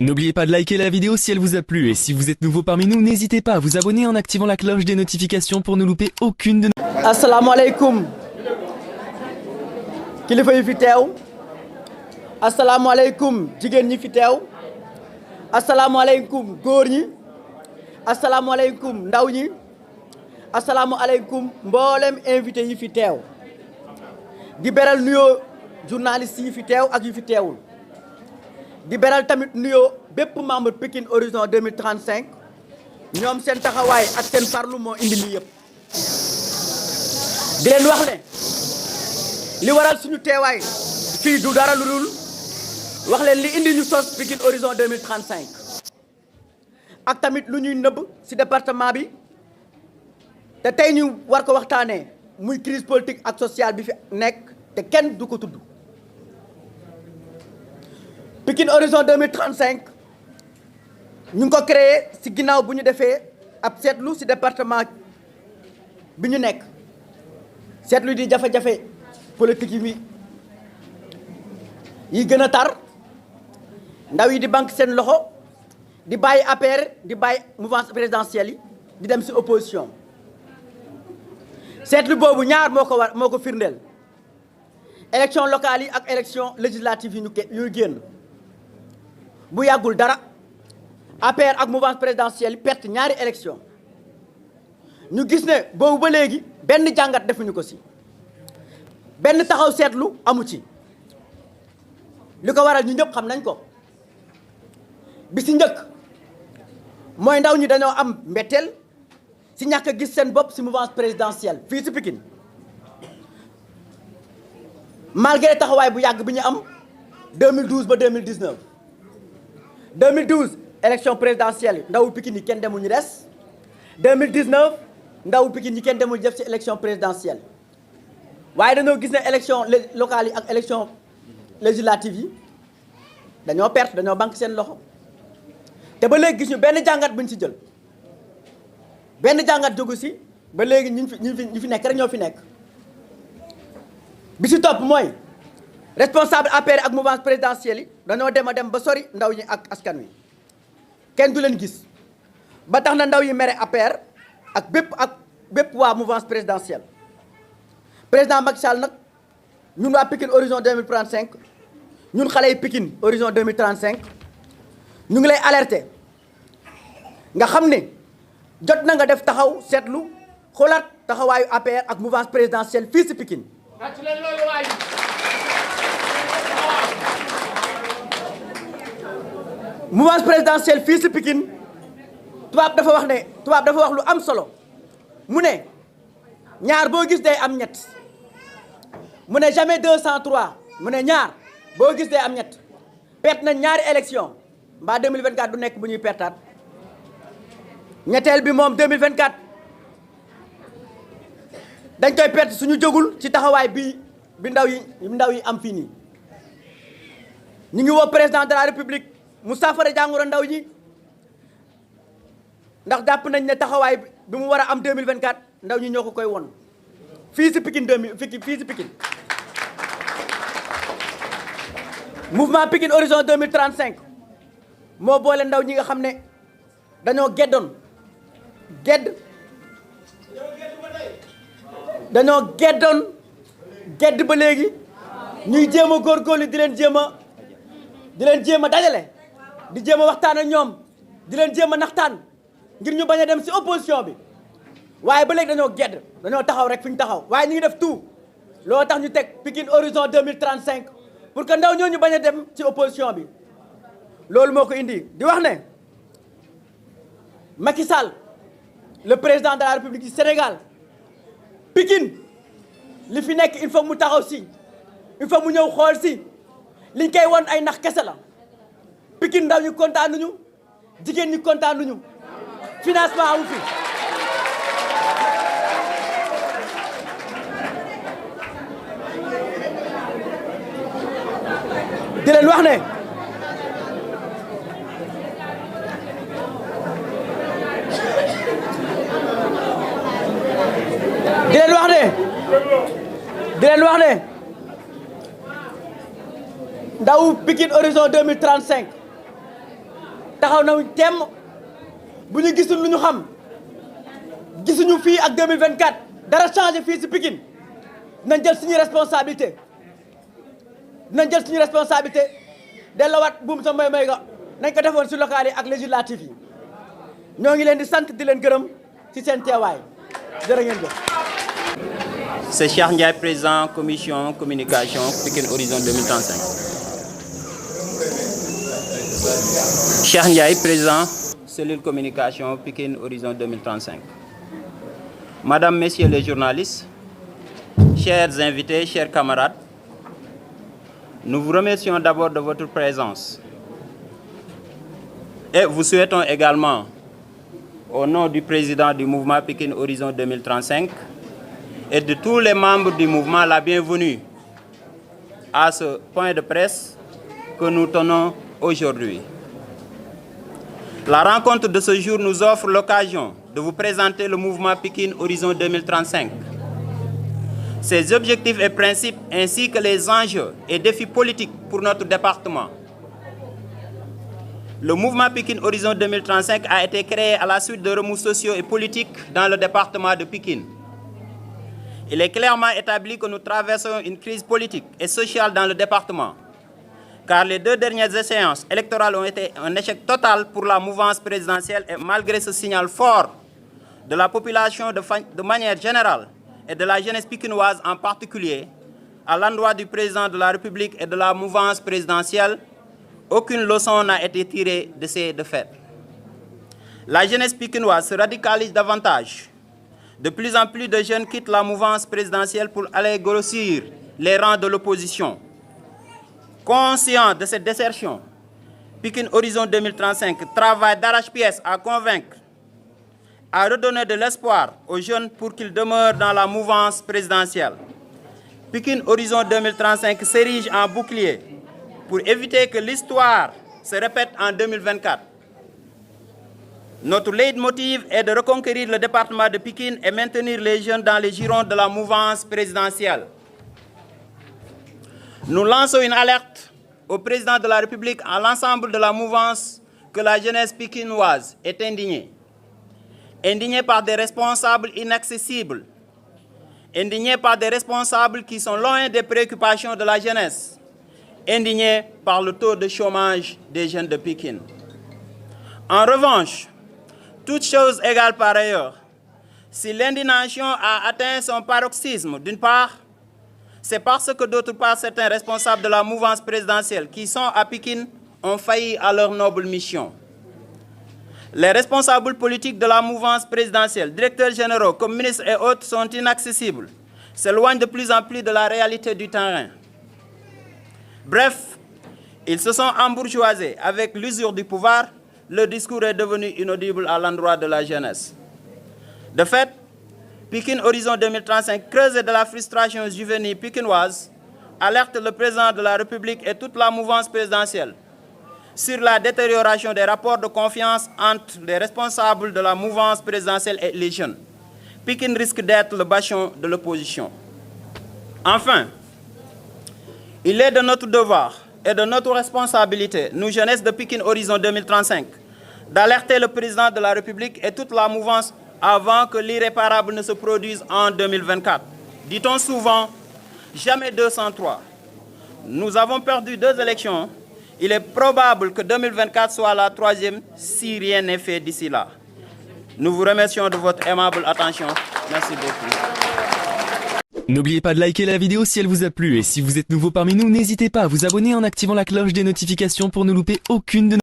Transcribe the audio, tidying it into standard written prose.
N'oubliez pas de liker la vidéo si elle vous a plu et si vous êtes nouveau parmi nous, n'hésitez pas à vous abonner en activant la cloche des notifications pour ne louper aucune de nos... asalaamaaleykum kilifa yi fi teew asalaamaaleykum jigéen ñi fi teew asalaamaaleykum góor ñi asalaamaaleykum ndaw ñi asalaamaaleykum mboolem invité yi fi teew di beral nuyoo journaliste yi fi teew ak yi fi teewul di beral tamit nuyoo bépp membre Pikine Horizon 2035 ñoom seen taxawaay ak seen farlu moo indi lii yëpp di leen wax ne li waral suñu teewaay fii du dara lu dul wax leen li indi ñu sos Pikine Horizon 2035 ak tamit lu ñuy nëbb ci département bi te tey ñu war ko waxtaanee muy crise politique ak sociale bi fi nekk te kenn du ko tudd Pikine Horizon 2035 ñu ngi ko créé ci ginnaaw bu ñu defee ab seetlu ci département bi ñu nekk seetlu di jafe-jafe politique yi gën a tar ndaw yi di banque seen loxo di bàyyi APR di bàyyi mouvance présidentielle yi di dem ci opposition seetlu boobu ñaar moo ko firndeel élection locale yi ak élection législative yi ñu génn bu yàggul dara APR ak mouvance présidentielle yi perte ñaari élection ñu gis ne boobu ba léegi benn jàngat defuñu ko ci benn taxaw seetlu amu ci li ko waral ñu ñëpp xam nañ ko bi ci njëkk mooy ndaw ñi dañoo am mbetteel ci ñàkk a gis seen bopp ci mouvance présidentielle fii ci Pikine malgré taxawaay bu yàgg bi ñu am 2012 ba 2019 2012 élection présidentielle yi ndawu Pikine yi kenn demul ñu des 2019 ndawu Pikine yi kenn demul def ci élection présidentielle waaye dañoo gis ne élection locale yi ak élection législative yi dañoo perte dañoo banque seen loxo te ba léegi gis ñu benn jàngat buñ ci jël benn jàngat jógu ci ba léegi ñu fi nekk rek ñoo fi nekk bi ci topp mooy responsable APR ak mouvance présidentielle yi dañoo dem a dem ba sori ndaw ñi ak askan wi kenn du leen gis ba tax na ndaw yi mere APR ak bépp waa mouvance présidentielle président Macky Sall nag ñun waa Pikine Horizon 2035 ñun xale yi Pikine Horizon 2035 ñu ngi lay alerter nga xam ne jot na nga def taxaw seetlu xoolaat taxawaayu APR ak mouvance présidentielle fii ci Pikine mouvance présidentielle fii ci Pikine tubaab dafa wax lu am solo mu ne ñaar boo gis day am ñett mu ne jamais 203 mu ne ñaar boo gis day am ñett perte nañ ñaari élection mbaa 2024 du nekk bu ñuy pertaat ñetteel bi moom 2024 dañ koy perte suñu jógul ci taxawaay bi ndaw yi am fii nii ñu ngi woo président de la république mu saafara jàngoro ndaw ñi ndax jàpp nañ ne taxawaay bi mu war a am 2024 ndaw ñi ñoo ko koy won fii ci Pikine fii ci Pikine mouvement Pikine Horizon 2035 moo boole ndaw ñi nga xam ne dañoo gedd ba léegi ñuy jéem a góorgóorlu di leen jéem a dajale di jéem a waxtaan ak ñoom di leen jéem a naxtaan ngir ñu bañ a dem ci opposition bi waaye ba léegi dañoo taxaw rek fi ñu taxaw waaye ñu ngi def tout loo tax ñu teg Pikine Horizon 2035 pour que ndaw ñooñu bañ a dem ci opposition bi loolu moo ko indi di wax ne Macky Sall le président de la République du Sénégal Pikine li fi nekk il faut mu taxaw ci il faut mu ñëw xool ci liñ koy won ay nax kese la Pikine ndaw ñi kontaanuñu jigéen ñi kontaanuñu financement amu fi di leen wax ne di leen wax ne ndaw Pikine Horizon 2035 taxaw na temm bu ñu gisul lu ñu xam gisuñu fii ak 2024 dara changé fii ci Pikine dinañ jël suñu responsabilité delloowaat buum sa may ga nañ ko defoon ci local yi ak législatif yi ñoo ngi leen di sant di leen gërëm ci seen teewaay jërë ngeen jëf. C'est Cheikh Ndiaye, président commission communication Pikine Horizon 2035. Cheikh Ndiaye, président cellule communication Pikine Horizon 2035. Madame, Messieurs les journalistes, chers invités, chers camarades, nous vous remercions d'abord de votre présence et vous souhaitons également, au nom du président du mouvement Pikine Horizon 2035 et de tous les membres du mouvement, la bienvenue à ce point de presse que nous tenons aujourd'hui. La rencontre de ce jour nous offre l'occasion de vous présenter le mouvement Pikine Horizon 2035, ses objectifs et principes ainsi que les enjeux et défis politiques pour notre département. Le mouvement Pikine Horizon 2035 a été créé à la suite de remous sociaux et politiques dans le département de Pikine. Il est clairement établi que nous traversons une crise politique et sociale dans le département, car les 2 dernières échéances électorales ont été un échec total pour la mouvance présidentielle et malgré ce signal fort de la population de manière générale et de la jeunesse pikinoise en particulier, à l'endroit du président de la République et de la mouvance présidentielle, aucune leçon n'a été tirée de ces défaites. La jeunesse pikinoise se radicalise davantage. De plus en plus de jeunes quittent la mouvance présidentielle pour aller grossir les rangs de l'opposition. Conscient de cette désertion, Pikine Horizon 2035 travaille d'arrache-pied à convaincre, à redonner de l'espoir aux jeunes pour qu'ils demeurent dans la mouvance présidentielle. Pikine Horizon 2035 s'érige en bouclier pour éviter que l'histoire se répète en 2024. Notre leitmotiv est de reconquérir le département de Pikine et maintenir les jeunes dans les girons de la mouvance présidentielle. Nous lançons une alerte au président de la République à l'ensemble de la mouvance que la jeunesse pikinoise est indignée. Indignée par des responsables inaccessibles, indignée par des responsables qui sont loin des préoccupations de la jeunesse, indignée par le taux de chômage des jeunes de Pikine. En revanche, toutes choses égales par ailleurs, si l'indignation a atteint son paroxysme, d'une part, c'est parce que d'autre part, certains responsables de la mouvance présidentielle qui sont à Pikine ont failli à leur noble mission. Les responsables politiques de la mouvance présidentielle, directeurs généraux comme ministres et autres, sont inaccessibles, s'éloignent de plus en plus de la réalité du terrain. Bref, ils se sont embourgeoisés avec l'usure du pouvoir. Le discours est devenu inaudible à l'endroit de la jeunesse. De fait, Pikine Horizon 2035, creusé de la frustration juvénile pikinoise, alerte le président de la République et toute la mouvance présidentielle sur la détérioration des rapports de confiance entre les responsables de la mouvance présidentielle et les jeunes. Pikine risque d'être le bâchon de l'opposition. Enfin, il est de notre devoir et de notre responsabilité, nous jeunesse de Pikine Horizon 2035, d'alerter le président de la République et toute la mouvance avant que l'irréparable ne se produise en 2024. Dit-on souvent, jamais 203. Nous avons perdu 2 élections. Il est probable que 2024 soit la 3e si rien n'est fait d'ici là. Nous vous remercions de votre aimable attention. Merci beaucoup. N'oubliez pas de liker la vidéo si elle vous a plu et si vous êtes nouveau parmi nous, n'hésitez pas à vous abonner en activant la cloche des notifications pour ne louper aucune de nos